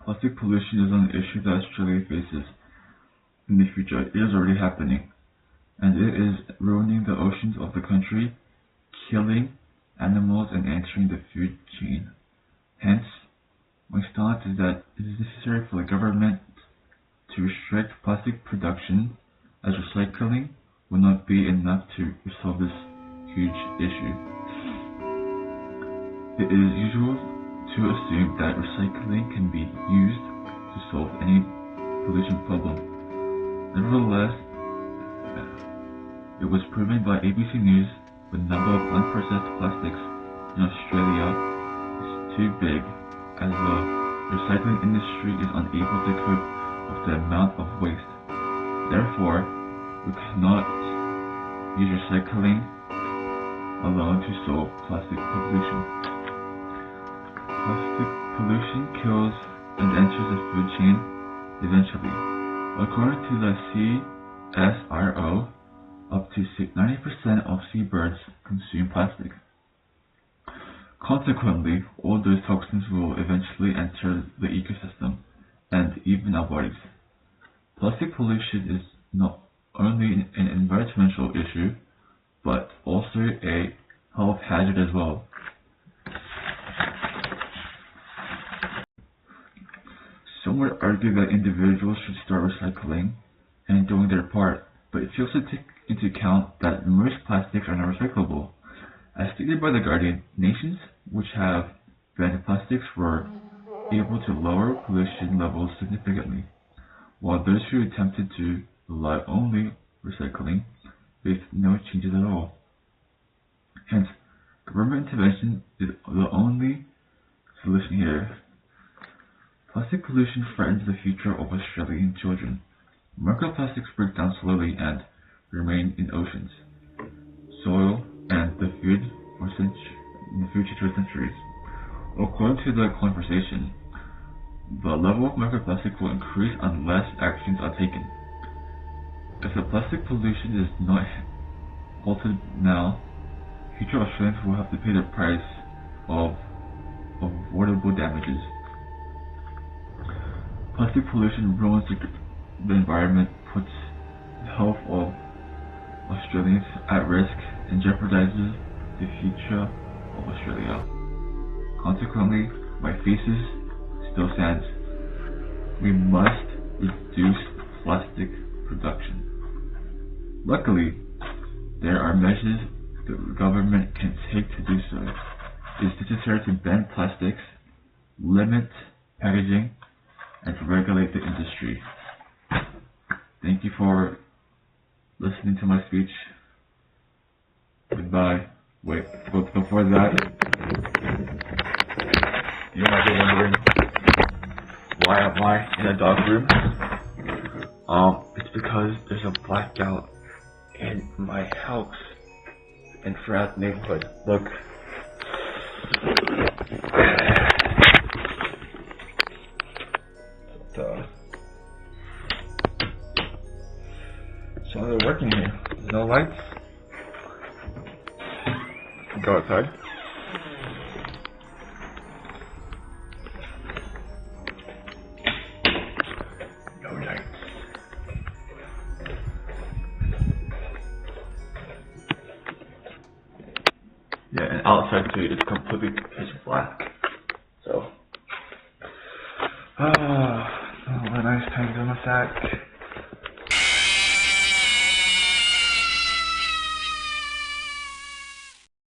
Plastic pollution is an issue that Australia faces in the future. It is already happening, and it is ruining the oceans of the country, killing animals and entering the food chain. Hence, my stance is that it is necessary for the government to restrict plastic production, as recycling will not be enough to resolve this huge issue. It is usual to assume that recycling can be used to solve any pollution problem. Nevertheless, it was proven by ABC News the number of unprocessed plastics in Australia is too big, as the recycling industry is unable to cope with the amount of waste. Therefore, we cannot use recycling alone to solve plastic pollution. Plastic pollution kills and enters the food chain eventually. According to the CSIRO, up to 90% of seabirds consume plastic. Consequently, all those toxins will eventually enter the ecosystem and even our bodies. Plastic pollution is not only an environmental issue, but also a health hazard as well. Some would argue that individuals should start recycling and doing their part, but it fails to take into account that most plastics are not recyclable. As stated by The Guardian, nations which have banned plastics were able to lower pollution levels significantly, while those who attempted to rely only recycling faced no changes at all. Hence, government intervention is the only solution here. Plastic pollution threatens the future of Australian children. Microplastics break down slowly and remain in oceans, soil, and the food for centuries. According to the conversation, the level of microplastic will increase unless actions are taken. If the plastic pollution is not halted now, future Australians will have to pay the price of avoidable damages. Plastic pollution ruins the environment, puts the health of Australians at risk, and jeopardizes the future of Australia. Consequently, my thesis still stands. We must reduce plastic production. Luckily, there are measures the government can take to do so. It is necessary to ban plastics, limit packaging, and to regulate the industry. Thank you for listening to my speech. Goodbye. Wait, but before that, you might be wondering, why am I in a dog room? It's because there's a blackout in my house and throughout the neighborhood. Look. So they're working here. There's no lights. Go outside. No lights. Yeah, and outside too, it's completely pitch black. So, what a nice time to my sack.